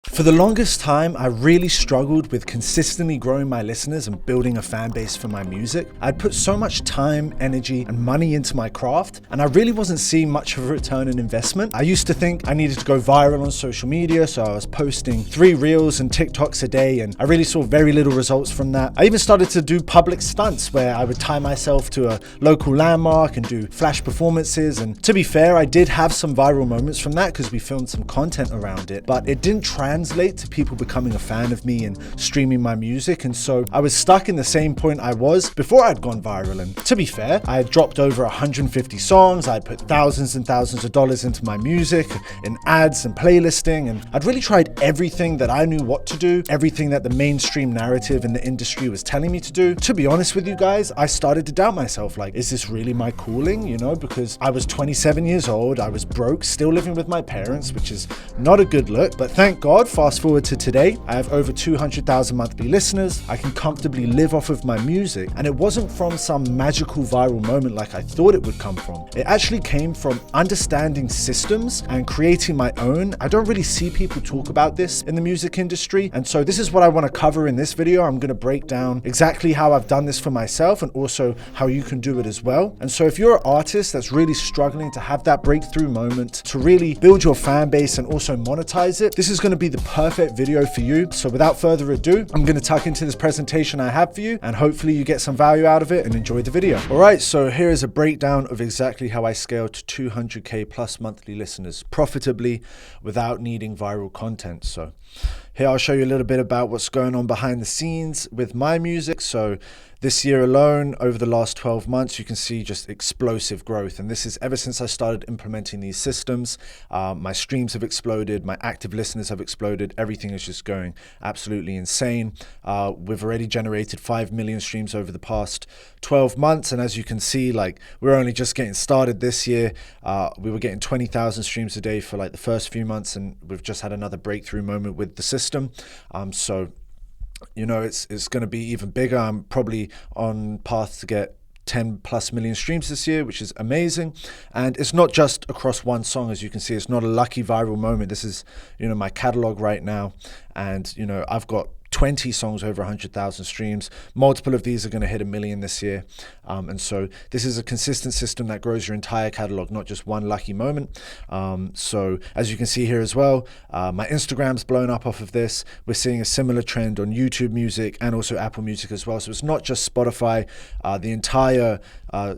For the longest time, I really struggled with consistently growing my listeners and building a fan base for my music. I'd put so much time, energy, and money into my craft, and I really wasn't seeing much of a return on investment. I used to think I needed to go viral on social media, so I was posting 3 reels and TikToks a day, and I really saw very little results from that. I even started to do public stunts where I would tie myself to a local landmark and do flash performances, and to be fair, I did have some viral moments from that because we filmed some content around it, but it didn't translate to people becoming a fan of me and streaming my music, and so I was stuck in the same point I was before I'd gone viral. And to be fair, I had dropped over 150 songs, I'd put thousands and thousands of dollars into my music, in ads and playlisting, and I'd really tried everything that I knew what to do, everything that the mainstream narrative in the industry was telling me to do. To be honest with you guys, I started to doubt myself, like, is this really my calling? Because I was 27 years old, I was broke, still living with my parents, which is not a good look, but thank God, fast forward to today, I have over 200,000 monthly listeners. I can comfortably live off of my music, and it wasn't from some magical viral moment like I thought it would come from. It actually came from understanding systems and creating my own. I don't really see people talk about this in the music industry, and so this is what I want to cover in this video. I'm going to break down exactly how I've done this for myself and also how you can do it as well. And so if you're an artist that's really struggling to have that breakthrough moment, to really build your fan base and also monetize it, this is going to be the perfect video for you. So without further ado, I'm going to tuck into this presentation I have for you, and hopefully you get some value out of it and enjoy the video. All right, so here is a breakdown of exactly how I scaled to 200K plus monthly listeners profitably without needing viral content. So here I'll show you a little bit about what's going on behind the scenes with my music. So this year alone, over the last 12 months, you can see just explosive growth. And this is ever since I started implementing these systems. My streams have exploded, my active listeners have exploded. Everything is just going absolutely insane. We've already generated 5 million streams over the past 12 months. And as you can see, like, we're only just getting started this year. We were getting 20,000 streams a day for like the first few months, and we've just had another breakthrough moment with the system. It's going to be even bigger. I'm probably on path to get 10 plus million streams this year, which is amazing. And it's not just across one song. As you can see, it's not a lucky viral moment. This is, my catalog right now. And, I've got 20 songs over 100,000 streams. Multiple of these are going to hit 1 million this year. And so this is a consistent system that grows your entire catalog, not just one lucky moment. So as you can see here as well, my Instagram's blown up off of this. We're seeing a similar trend on YouTube Music and also Apple Music as well. So it's not just Spotify. The entire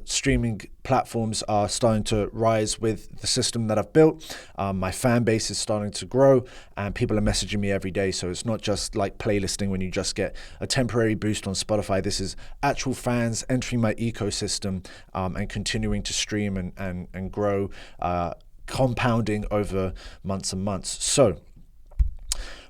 streaming platforms are starting to rise with the system that I've built. My fan base is starting to grow, and people are messaging me every day. So it's not just like playlisting when you just get a temporary boost on Spotify. This is actual fans entering my ecosystem and continuing to stream and grow, compounding over months and months. So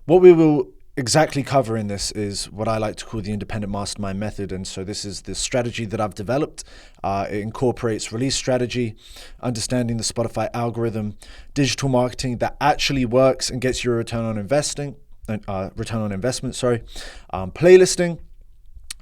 what we will exactly cover in this is what I like to call the independent mastermind method. And so this is the strategy that I've developed. It incorporates release strategy, understanding the Spotify algorithm, digital marketing that actually works and gets you a return on investment, playlisting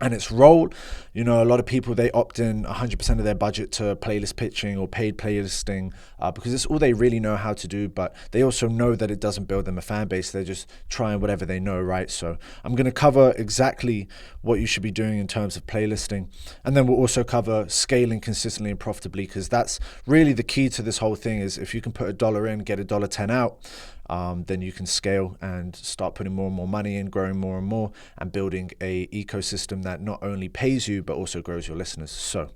and its role. A lot of people, they opt in 100% of their budget to playlist pitching or paid playlisting because it's all they really know how to do, but they also know that it doesn't build them a fan base. They're just trying whatever they know, right? So I'm going to cover exactly what you should be doing in terms of playlisting. And then we'll also cover scaling consistently and profitably, because that's really the key to this whole thing. Is if you can put $1 in, get $1.10 out, then you can scale and start putting more and more money in, growing more and more, and building a ecosystem that not only pays you, but also grows your listeners. So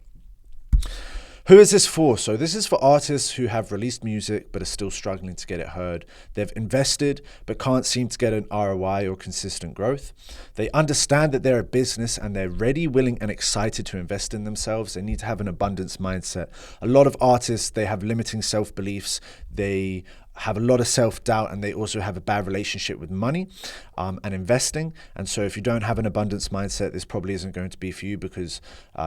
who is this for? So this is for artists who have released music but are still struggling to get it heard. They've invested but can't seem to get an ROI or consistent growth. They understand that they're a business and they're ready, willing, and excited to invest in themselves. They need to have an abundance mindset. A lot of artists, they have limiting self-beliefs. They have a lot of self-doubt, and they also have a bad relationship with money and investing. And so if you don't have an abundance mindset, this probably isn't going to be for you, because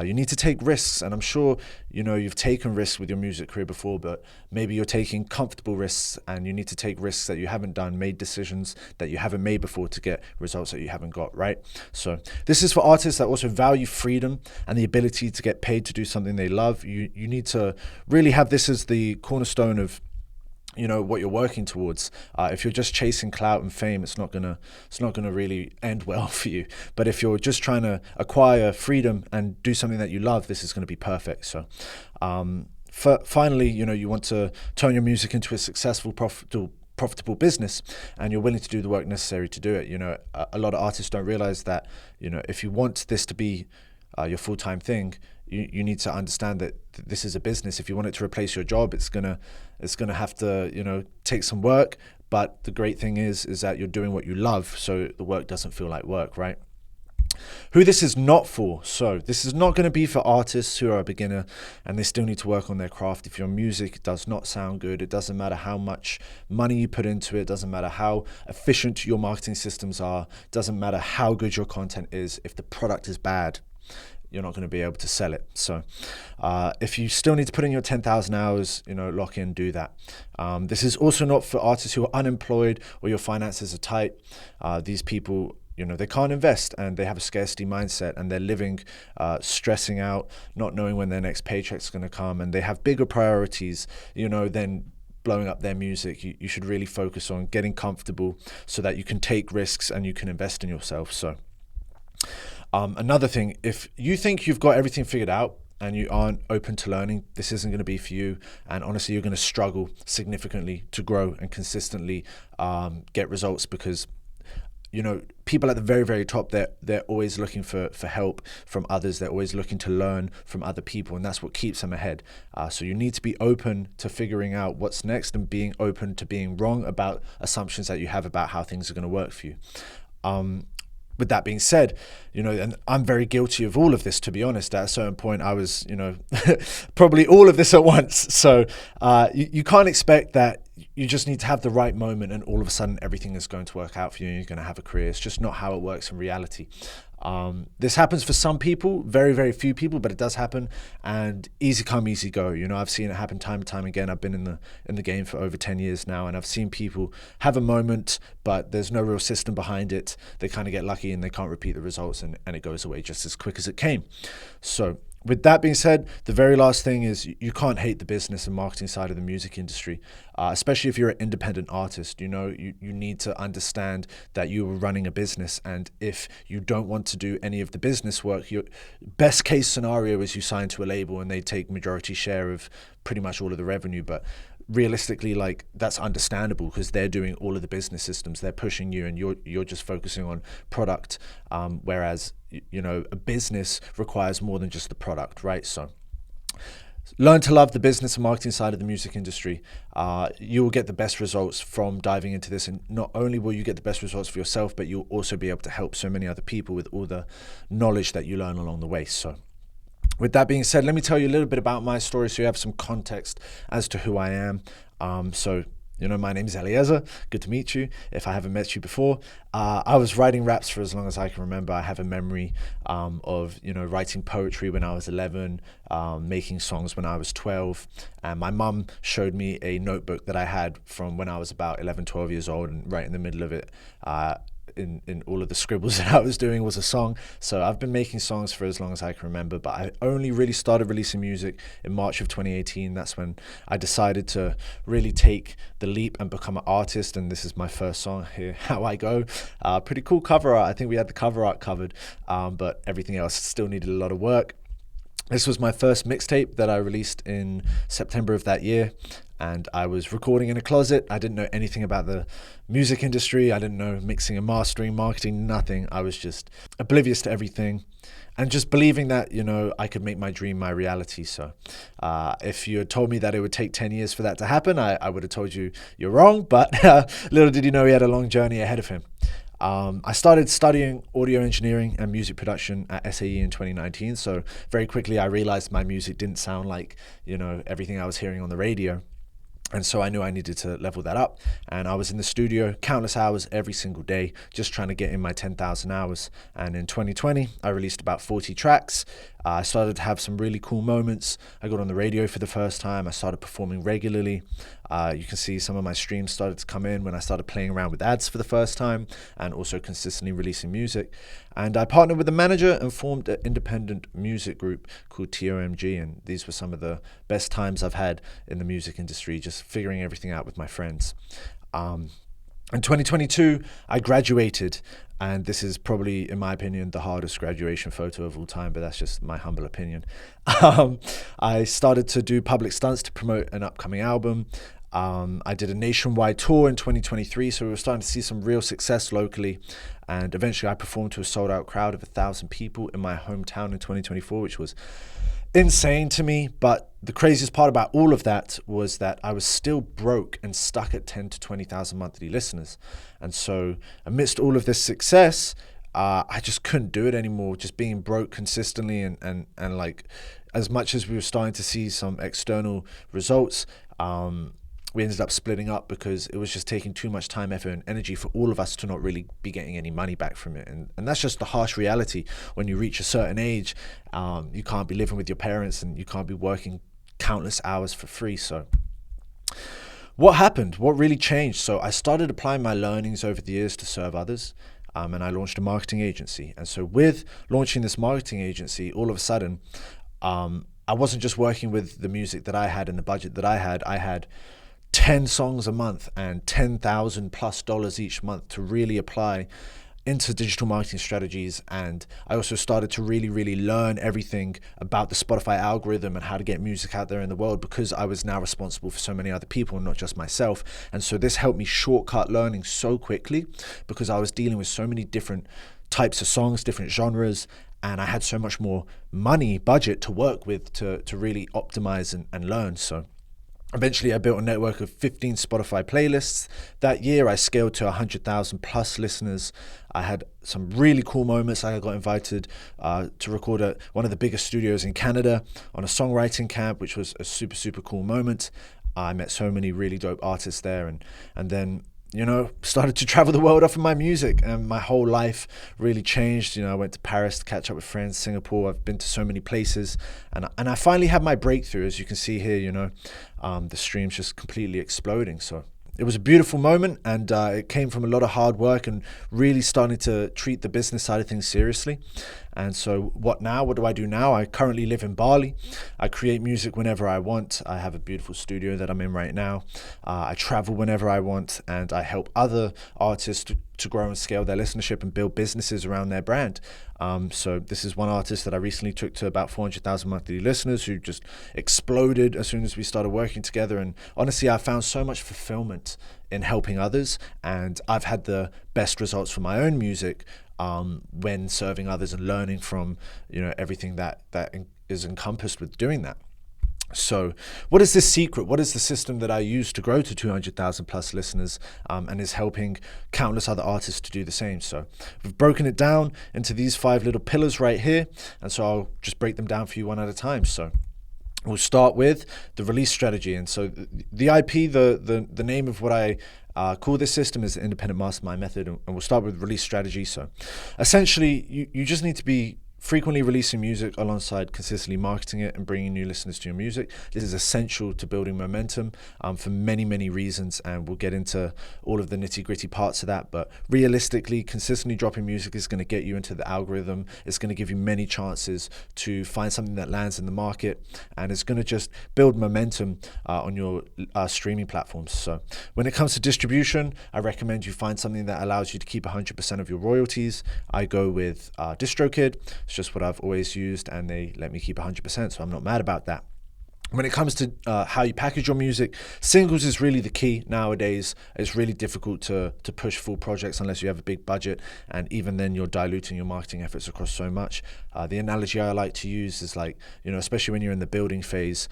you need to take risks. And I'm sure you've taken risks with your music career before, but maybe you're taking comfortable risks, and you need to take risks that you haven't done, made decisions that you haven't made before to get results that you haven't got, right? So this is for artists that also value freedom and the ability to get paid to do something they love. You need to really have this as the cornerstone of what you're working towards. If you're just chasing clout and fame, it's not gonna really end well for you. But if you're just trying to acquire freedom and do something that you love, this is going to be perfect. So finally, you want to turn your music into a successful, profitable business, and you're willing to do the work necessary to do it. A lot of artists don't realize that, if you want this to be your full-time thing, you need to understand that this is a business. If you want it to replace your job, it's gonna have to take some work. But the great thing is that you're doing what you love, so the work doesn't feel like work, right? Who this is not for. So this is not going to be for artists who are a beginner and they still need to work on their craft. If your music does not sound good, it doesn't matter how much money you put into it, it doesn't matter how efficient your marketing systems are, it doesn't matter how good your content is. If the product is bad, you're not going to be able to sell it. So if you still need to put in your 10,000 hours, lock in, do that. This is also not for artists who are unemployed or your finances are tight. These people, they can't invest and they have a scarcity mindset and they're living, stressing out, not knowing when their next paycheck's going to come, and they have bigger priorities, than blowing up their music. You should really focus on getting comfortable so that you can take risks and you can invest in yourself. So another thing, if you think you've got everything figured out and you aren't open to learning, this isn't going to be for you. And honestly, you're going to struggle significantly to grow and consistently get results, because people at the very, very top, they're always looking for help from others. They're always looking to learn from other people, and that's what keeps them ahead. So you need to be open to figuring out what's next and being open to being wrong about assumptions that you have about how things are going to work for you. With that being said, and I'm very guilty of all of this, to be honest. At a certain point, I was, probably all of this at once. So you can't expect that you just need to have the right moment and all of a sudden everything is going to work out for you and you're going to have a career. It's just not how it works in reality. This happens for some people, very, very few people, but it does happen, and easy come, easy go. I've seen it happen time and time again. I've been in the game for over 10 years now, and I've seen people have a moment, but there's no real system behind it. They kind of get lucky and they can't repeat the results, and it goes away just as quick as it came. So with that being said, the very last thing is you can't hate the business and marketing side of the music industry, especially if you're an independent artist. You need to understand that you are running a business, and if you don't want to do any of the business work, your best case scenario is you sign to a label and they take majority share of pretty much all of the revenue. But realistically, that's understandable because they're doing all of the business systems, they're pushing you, and you're just focusing on product, whereas a business requires more than just the product, right? So learn to love the business and marketing side of the music industry. You will get the best results from diving into this, and not only will you get the best results for yourself, but you'll also be able to help so many other people with all the knowledge that you learn along the way. So with that being said, let me tell you a little bit about my story so you have some context as to who I am. My name is Eliezer. Good to meet you if I haven't met you before. I was writing raps for as long as I can remember. I have a memory of writing poetry when I was 11, making songs when I was 12. And my mum showed me a notebook that I had from when I was about 11, 12 years old, and right in the middle of it, in all of the scribbles that I was doing was a song. So I've been making songs for as long as I can remember, but I only really started releasing music in March of 2018. That's when I decided to really take the leap and become an artist, and this is my first song here, How I Go. Pretty cool cover art. I think we had the cover art covered, but everything else still needed a lot of work. This was my first mixtape that I released in September of that year, and I was recording in a closet. I didn't know anything about the music industry. I didn't know mixing and mastering, marketing, nothing. I was just oblivious to everything and just believing that, I could make my dream my reality. So if you had told me that it would take 10 years for that to happen, I would have told you you're wrong, but little did you know he had a long journey ahead of him. I started studying audio engineering and music production at SAE in 2019. So very quickly, I realized my music didn't sound like, everything I was hearing on the radio. And so I knew I needed to level that up. And I was in the studio countless hours every single day, just trying to get in my 10,000 hours. And in 2020, I released about 40 tracks. I started to have some really cool moments. I got on the radio for the first time. I started performing regularly. You can see some of my streams started to come in when I started playing around with ads for the first time and also consistently releasing music. And I partnered with a manager and formed an independent music group called TOMG. And these were some of the best times I've had in the music industry, just figuring everything out with my friends. In 2022, I graduated, and this is probably, in my opinion, the hardest graduation photo of all time, but that's just my humble opinion. I started to do public stunts to promote an upcoming album. I did a nationwide tour in 2023, so we were starting to see some real success locally. And eventually I performed to a sold-out crowd of 1,000 people in my hometown in 2024, which was insane to me. But the craziest part about all of that was that I was still broke and stuck at 10 to 20,000 monthly listeners. And so amidst all of this success, I just couldn't do it anymore, just being broke consistently. And like, as much as we were starting to see some external results, we ended up splitting up because it was just taking too much time, effort, and energy for all of us to not really be getting any money back from it. And that's just the harsh reality. When you reach a certain age, you can't be living with your parents and you can't be working countless hours for free. So what happened? What really changed? So I started applying my learnings over the years to serve others. And I launched a marketing agency. And so with launching this marketing agency, all of a sudden, I wasn't just working with the music that I had and the budget that I had 10 songs a month and $10,000+ each month to really apply into digital marketing strategies. And I also started to really learn everything about the Spotify algorithm and how to get music out there in the world, because I was now responsible for so many other people and not just myself. And so this helped me shortcut learning so quickly because I was dealing with so many different types of songs, different genres, and I had so much more budget to work with to really optimize and learn. So eventually, I built a network of 15 Spotify playlists. That year, I scaled to 100,000+ listeners. I had some really cool moments. I got invited to record at one of the biggest studios in Canada on a songwriting camp, which was a super cool moment. I met so many really dope artists there, and then started to travel the world off of my music, and my whole life really changed. I went to Paris to catch up with friends, Singapore. I've been to so many places, and I finally had my breakthrough. As you can see here, the stream's just completely exploding. So it was a beautiful moment, and it came from a lot of hard work and really starting to treat the business side of things seriously. And so what now? What do I do now? I currently live in Bali. I create music whenever I want. I have a beautiful studio that I'm in right now. I travel whenever I want, and I help other artists to grow and scale their listenership and build businesses around their brand. So this is one artist that I recently took to about 400,000 monthly listeners, who just exploded as soon as we started working together. And honestly, I found so much fulfillment in helping others, and I've had the best results for my own music when serving others and learning from everything that is encompassed with doing that. So what is this secret? What is the system that I use to grow to 200,000+ listeners and is helping countless other artists to do the same? So we've broken it down into these 5 little pillars right here, and so I'll just break them down for you one at a time. So we'll start with the release strategy. And so the IP, the name of what I call this system is the Independent Mastermind Method, and we'll start with release strategy. So essentially, you just need to be frequently releasing music alongside consistently marketing it and bringing new listeners to your music. This is essential to building momentum for many reasons, and we'll get into all of the nitty-gritty parts of that. But realistically, consistently dropping music is going to get you into the algorithm. It's going to give you many chances to find something that lands in the market, and it's going to just build momentum on your streaming platforms. So when it comes to distribution, I recommend you find something that allows you to keep 100% of your royalties. I go with DistroKid. It's just what I've always used, and they let me keep 100%, so I'm not mad about that. When it comes to how you package your music, singles is really the key nowadays. It's really difficult to push full projects unless you have a big budget, and even then you're diluting your marketing efforts across so much. The analogy I like to use is like, especially when you're in the building phase,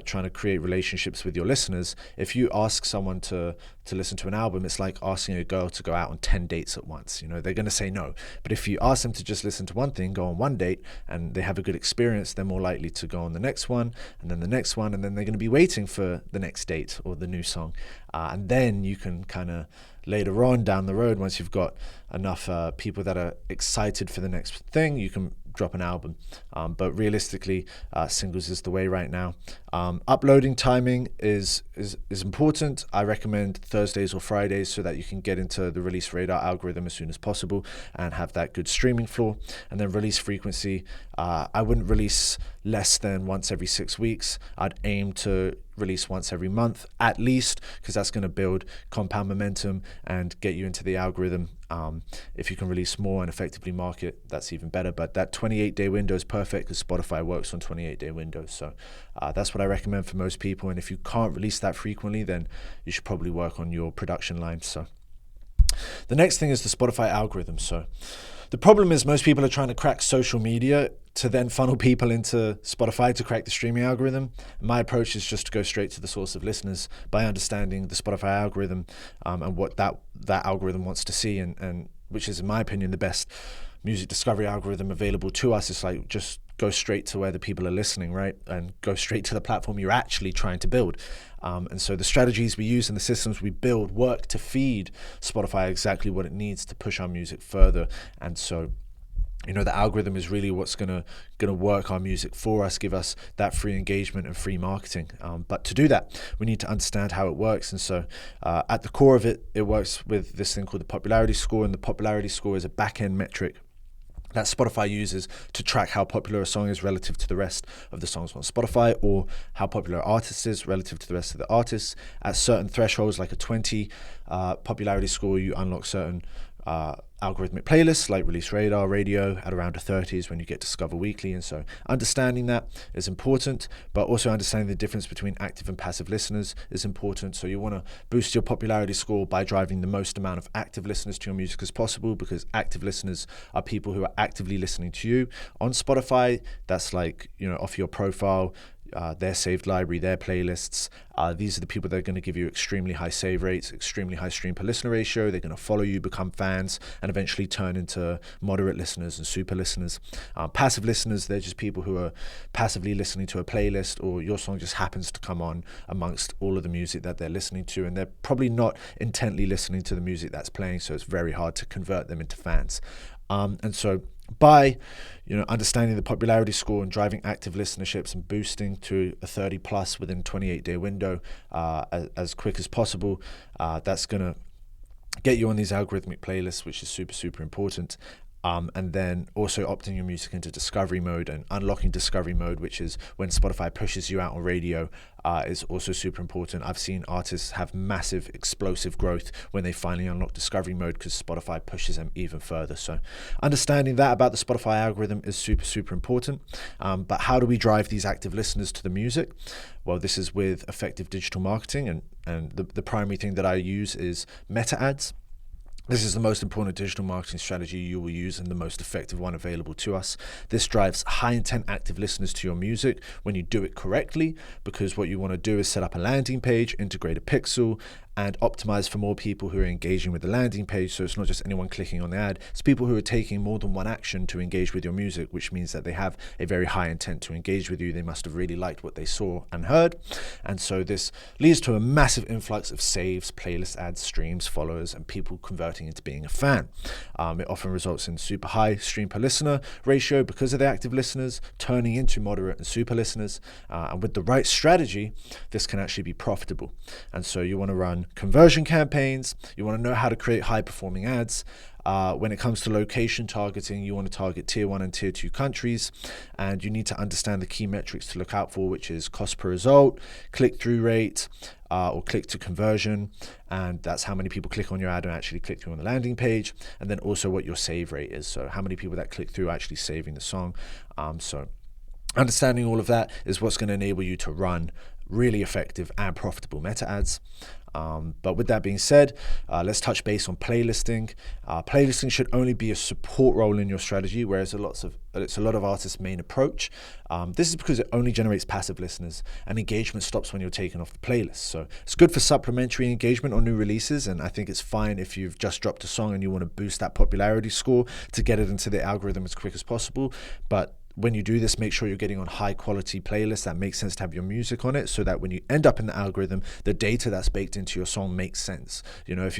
trying to create relationships with your listeners. If you ask someone to listen to an album, it's like asking a girl to go out on 10 dates at once. They're going to say no. But if you ask them to just listen to one thing, go on one date, and they have a good experience, they're more likely to go on the next one, and then the next one, and then they're going to be waiting for the next date or the new song. And then you can kind of later on down the road, once you've got enough people that are excited for the next thing, you can drop an album. But realistically, singles is the way right now. Uploading timing is important. I recommend Thursdays or Fridays so that you can get into the release radar algorithm as soon as possible and have that good streaming floor. And then release frequency, I wouldn't release less than once every 6 weeks. I'd aim to release once every month at least, because that's going to build compound momentum and get you into the algorithm. If you can release more and effectively market, that's even better. But that 28-day window is perfect because Spotify works on 28-day windows. So that's what I recommend for most people. And if you can't release that frequently, then you should probably work on your production line. So the next thing is the Spotify algorithm. So the problem is most people are trying to crack social media to then funnel people into Spotify to crack the streaming algorithm. My approach is just to go straight to the source of listeners by understanding the Spotify algorithm and what that algorithm wants to see, and which is, in my opinion, the best music discovery algorithm available to us. It's like just go straight to where the people are listening, right? And go straight to the platform you're actually trying to build. And so the strategies we use and the systems we build work to feed Spotify exactly what it needs to push our music further. And so, you know, the algorithm is really what's gonna work our music for us, give us that free engagement and free marketing. But to do that, we need to understand how it works. And so at the core of it, it works with this thing called the popularity score. And the popularity score is a back-end metric that Spotify uses to track how popular a song is relative to the rest of the songs on Spotify, or how popular an artist is relative to the rest of the artists. At certain thresholds, like a 20 popularity score, you unlock certain algorithmic playlists like Release Radar, Radio. At around a 30 is when you get Discover Weekly. And so understanding that is important, but also understanding the difference between active and passive listeners is important. So you want to boost your popularity score by driving the most amount of active listeners to your music as possible, because active listeners are people who are actively listening to you on Spotify. That's like, you know, off your profile, their saved library, their playlists. These are the people that are going to give you extremely high save rates, extremely high stream per listener ratio. They're going to follow you, become fans, and eventually turn into moderate listeners and super listeners. Passive listeners, they're just people who are passively listening to a playlist, or your song just happens to come on amongst all of the music that they're listening to, and they're probably not intently listening to the music that's playing, so it's very hard to convert them into fans. And so by, you know, understanding the popularity score and driving active listenerships and boosting to a 30 plus within 28-day window as quick as possible, that's going to get you on these algorithmic playlists, which is super, super important. And then also opting your music into discovery mode and unlocking discovery mode, which is when Spotify pushes you out on radio, is also super important. I've seen artists have massive explosive growth when they finally unlock discovery mode because Spotify pushes them even further. So understanding that about the Spotify algorithm is super, super important. But how do we drive these active listeners to the music? Well, this is with effective digital marketing, and the primary thing that I use is meta ads. This is the most important digital marketing strategy you will use and the most effective one available to us. This drives high intent active listeners to your music when you do it correctly, because what you want to do is set up a landing page, integrate a pixel, and optimize for more people who are engaging with the landing page. So it's not just anyone clicking on the ad, it's people who are taking more than one action to engage with your music, which means that they have a very high intent to engage with you. They must have really liked what they saw and heard. And so this leads to a massive influx of saves, playlist ads, streams, followers, and people converting into being a fan. It often results in super high stream per listener ratio because of the active listeners turning into moderate and super listeners. And with the right strategy, this can actually be profitable. And so you want to run conversion campaigns. You want to know how to create high performing ads. When it comes to location targeting, you want to target tier 1 and tier 2 countries, and you need to understand the key metrics to look out for, which is cost per result, click-through rate, or click to conversion, and that's how many people click on your ad and actually click through on the landing page, and then also what your save rate is, so how many people that click through are actually saving the song. So understanding all of that is what's going to enable you to run really effective and profitable meta ads. But with that being said, let's touch base on playlisting. Playlisting should only be a support role in your strategy, whereas it's a lot of artists' main approach. This is because it only generates passive listeners, and engagement stops when you're taken off the playlist. So it's good for supplementary engagement on new releases, and I think it's fine if you've just dropped a song and you want to boost that popularity score to get it into the algorithm as quick as possible. But When you do this, make sure you're getting on high quality playlists that make sense to have your music on it, so that when you end up in the algorithm, the data that's baked into your song makes sense. If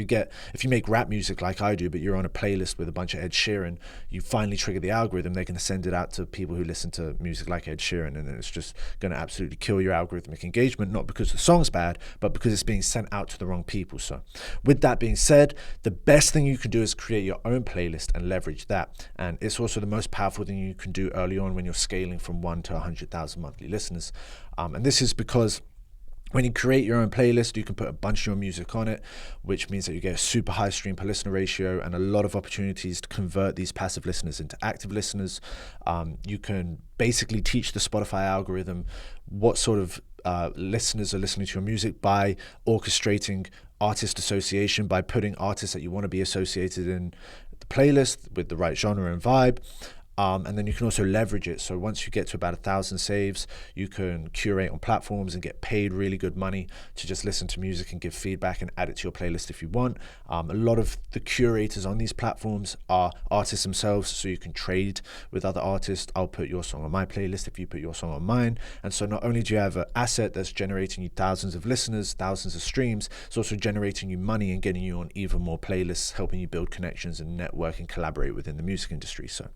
you make rap music like I do, but you're on a playlist with a bunch of Ed Sheeran, you finally trigger the algorithm, they're going to send it out to people who listen to music like Ed Sheeran, and then it's just going to absolutely kill your algorithmic engagement, not because the song's bad, but because it's being sent out to the wrong people. So with that being said, the best thing you can do is create your own playlist and leverage that. And it's also the most powerful thing you can do early on when you're scaling from 1 to 100,000 monthly listeners. And this is because when you create your own playlist, you can put a bunch of your music on it, which means that you get a super high stream per listener ratio and a lot of opportunities to convert these passive listeners into active listeners. You can basically teach the Spotify algorithm what sort of listeners are listening to your music by orchestrating artist association, by putting artists that you want to be associated in the playlist with the right genre and vibe. And then you can also leverage it. So once you get to about 1,000 saves, you can curate on platforms and get paid really good money to just listen to music and give feedback and add it to your playlist if you want. A lot of the curators on these platforms are artists themselves, so you can trade with other artists. I'll put your song on my playlist if you put your song on mine. And so not only do you have an asset that's generating you thousands of listeners, thousands of streams, it's also generating you money and getting you on even more playlists, helping you build connections and network and collaborate within the music industry. So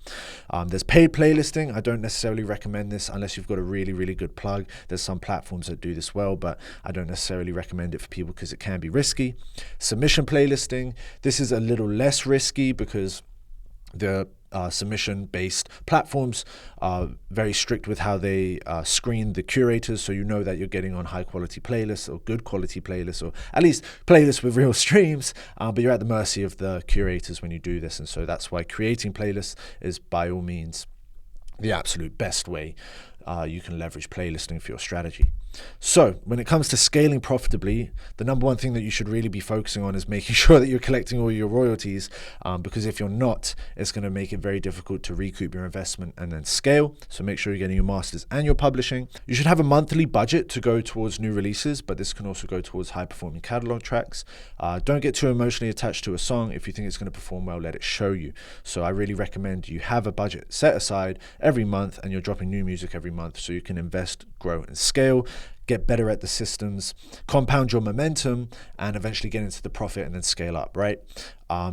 there's paid playlisting. I don't necessarily recommend this unless you've got a really, really good plug. There's some platforms that do this well, but I don't necessarily recommend it for people because it can be risky. Submission playlisting. This is a little less risky because the submission-based platforms are very strict with how they screen the curators, so you know that you're getting on high-quality playlists or good quality playlists, or at least playlists with real streams, but you're at the mercy of the curators when you do this, and so that's why creating playlists is by all means the absolute best way you can leverage playlisting for your strategy. So when it comes to scaling profitably, the number one thing that you should really be focusing on is making sure that you're collecting all your royalties, because if you're not, it's going to make it very difficult to recoup your investment and then scale. So make sure you're getting your masters and your publishing. You should have a monthly budget to go towards new releases, but this can also go towards high performing catalog tracks. Don't get too emotionally attached to a song. If you think it's going to perform well, let it show you. So I really recommend you have a budget set aside every month, and you're dropping new music every month so you can invest, grow, and scale. Get better at the systems, compound your momentum, and eventually get into the profit and then scale up, right?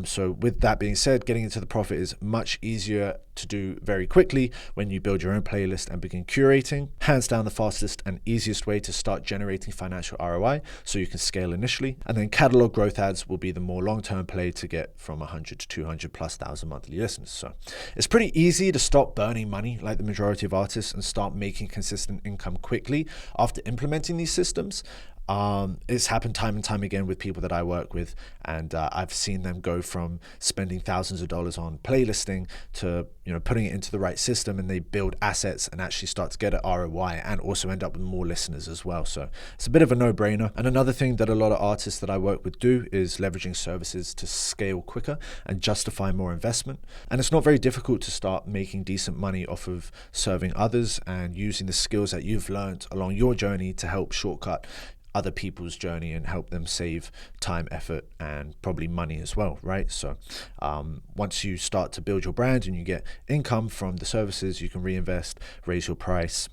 So with that being said, getting into the profit is much easier to do very quickly when you build your own playlist and begin curating. Hands down the fastest and easiest way to start generating financial ROI so you can scale initially. And then catalog growth ads will be the more long-term play to get from 100 to 200 plus thousand monthly listeners. So it's pretty easy to stop burning money like the majority of artists and start making consistent income quickly after implementing these systems. It's happened time and time again with people that I work with, and I've seen them go from spending thousands of dollars on playlisting to putting it into the right system, and they build assets and actually start to get an ROI and also end up with more listeners as well. So it's a bit of a no-brainer. And another thing that a lot of artists that I work with do is leveraging services to scale quicker and justify more investment. And it's not very difficult to start making decent money off of serving others and using the skills that you've learned along your journey to help shortcut other people's journey and help them save time, effort, and probably money as well, right? So once you start to build your brand and you get income from the services, you can reinvest, raise your price,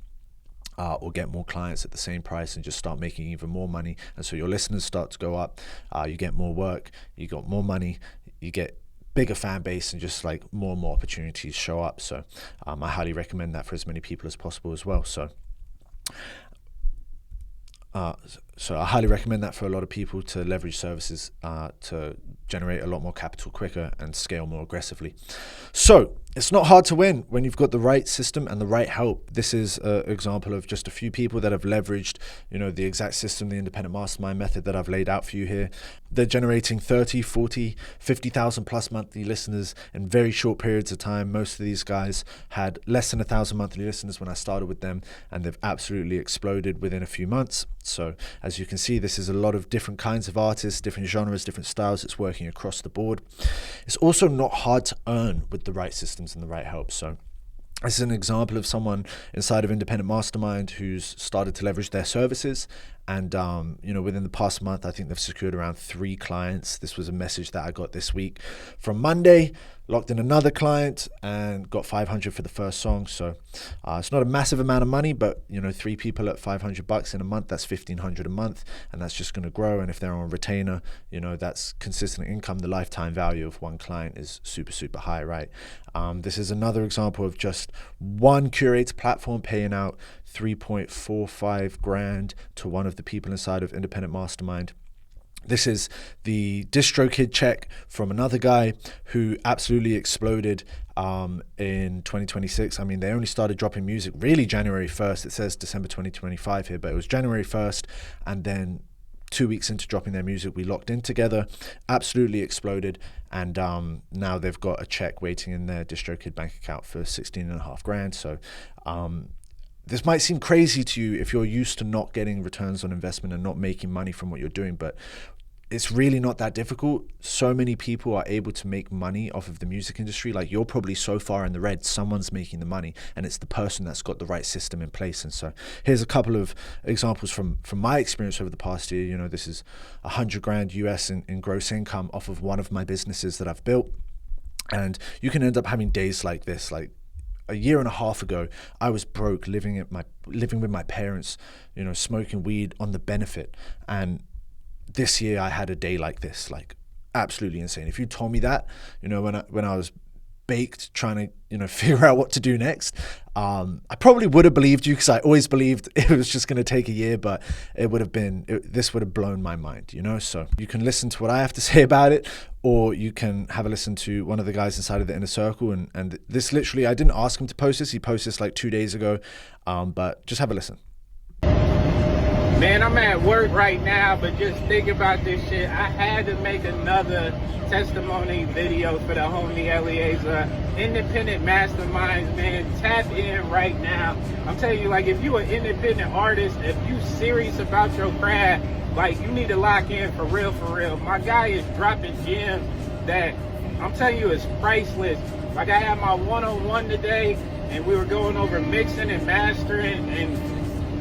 or get more clients at the same price and just start making even more money. And so your listeners start to go up, you get more work, you got more money, you get bigger fan base, and just like more and more opportunities show up. So I highly recommend that for as many people as possible as well. So I highly recommend that for a lot of people to leverage services to generate a lot more capital quicker and scale more aggressively. So it's not hard to win when you've got the right system and the right help. This is an example of just a few people that have leveraged, the exact system, the independent mastermind method that I've laid out for you here. They're generating 30, 40, 50,000 plus monthly listeners in very short periods of time. Most of these guys had less than 1,000 monthly listeners when I started with them, and they've absolutely exploded within a few months. So as you can see, this is a lot of different kinds of artists, different genres, different styles. It's working across the board. It's also not hard to earn with the right systems and the right help. So this is an example of someone inside of Independent Mastermind who's started to leverage their services And, within the past month, I think they've secured around 3 clients. This was a message that I got this week. From Monday, locked in another client and got 500 for the first song. So it's not a massive amount of money, but 3 people at $500 in a month, that's $1,500 a month, and that's just going to grow. And if they're on retainer, that's consistent income. The lifetime value of one client is super, super high, right? This is another example of just one curator platform paying out 3.45 grand to one of the people inside of Independent Mastermind. This is the DistroKid check from another guy who absolutely exploded in 2026. I mean, they only started dropping music really January 1st. It says December 2025 here, but it was January 1st. And then 2 weeks into dropping their music, we locked in together, absolutely exploded. And now they've got a check waiting in their DistroKid bank account for 16.5 grand. So this might seem crazy to you if you're used to not getting returns on investment and not making money from what you're doing, but it's really not that difficult. So many people are able to make money off of the music industry. Like, you're probably so far in the red, someone's making the money, and it's the person that's got the right system in place. And so here's a couple of examples from my experience over the past year. This is 100 grand US in gross income off of one of my businesses that I've built. And you can end up having days like this. Like, a year and a half ago, I was broke, living with my parents, smoking weed on the benefit. And this year I had a day like this, like absolutely insane. If you told me that, when I was baked trying to, figure out what to do next, I probably would have believed you, because I always believed it was just going to take a year, but this would have blown my mind, So you can listen to what I have to say about it, or you can have a listen to one of the guys inside of the Inner Circle. And this literally, I didn't ask him to post this. He posted this like 2 days ago, but just have a listen. Man, I'm at work right now, but just think about this shit. I had to make another testimony video for the homie Eliezer. Independent masterminds, man, tap in right now. I'm telling you, like, if you an independent artist, if you serious about your craft, like, you need to lock in for real, for real. My guy is dropping gems that I'm telling you is priceless. Like, I had my one-on-one today, and we were going over mixing and mastering, and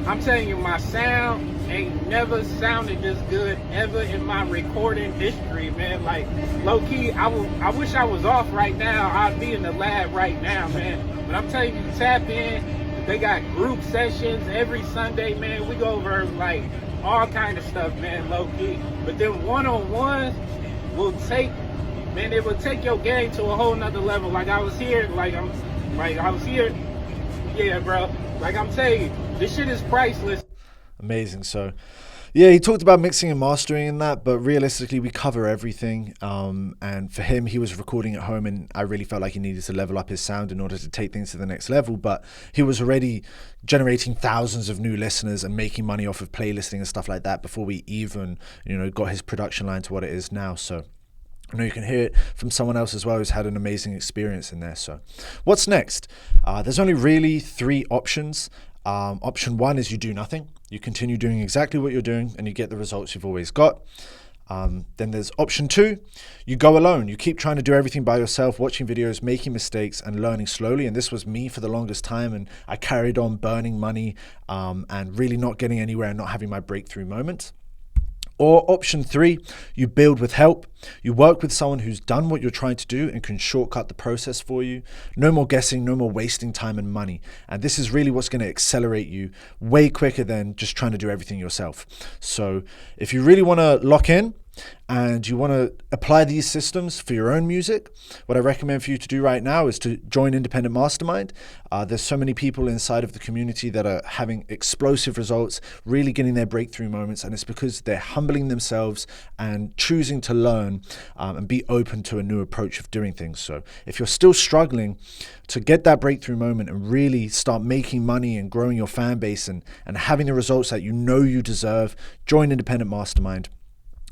I'm telling you, my sound ain't never sounded this good ever in my recording history, man. Like, low-key, I wish I was off right now. I'd be in the lab right now, man. But I'm telling you, tap in. They got group sessions every Sunday, man. We go over, like, all kind of stuff, man, low-key. But then one-on-ones it will take your game to a whole nother level. Like, I was here, yeah, bro. Like, I'm telling you, this shit is priceless. Amazing. So, yeah, he talked about mixing and mastering in that, but realistically, we cover everything. And for him, he was recording at home, and I really felt like he needed to level up his sound in order to take things to the next level. But he was already generating thousands of new listeners and making money off of playlisting and stuff like that before we even, got his production line to what it is now. So I know you can hear it from someone else as well who's had an amazing experience in there. So what's next? There's only really 3 options. Option 1 is you do nothing. You continue doing exactly what you're doing and you get the results you've always got. Then there's option 2. You go alone. You keep trying to do everything by yourself, watching videos, making mistakes and learning slowly. And this was me for the longest time. And I carried on burning money and really not getting anywhere and not having my breakthrough moment. Or option 3, you build with help. You work with someone who's done what you're trying to do and can shortcut the process for you. No more guessing, no more wasting time and money. And this is really what's going to accelerate you way quicker than just trying to do everything yourself. So if you really want to lock in and you want to apply these systems for your own music, what I recommend for you to do right now is to join Independent Mastermind. There's so many people inside of the community that are having explosive results, really getting their breakthrough moments, and it's because they're humbling themselves and choosing to learn and be open to a new approach of doing things. So if you're still struggling to get that breakthrough moment and really start making money and growing your fan base and having the results that you deserve, join Independent Mastermind.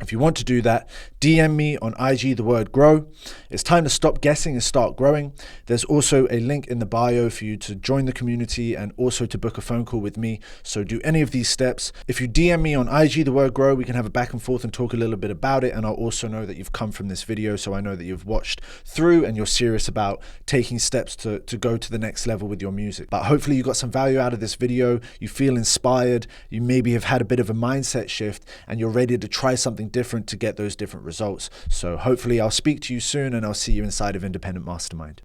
If you want to do that, DM me on IG, the word grow. It's time to stop guessing and start growing. There's also a link in the bio for you to join the community and also to book a phone call with me. So do any of these steps. If you DM me on IG, the word grow, we can have a back and forth and talk a little bit about it. And I'll also know that you've come from this video. So I know that you've watched through and you're serious about taking steps to go to the next level with your music. But hopefully you got some value out of this video. You feel inspired. You maybe have had a bit of a mindset shift and you're ready to try something different to get those different results. So hopefully I'll speak to you soon and I'll see you inside of Independent Mastermind.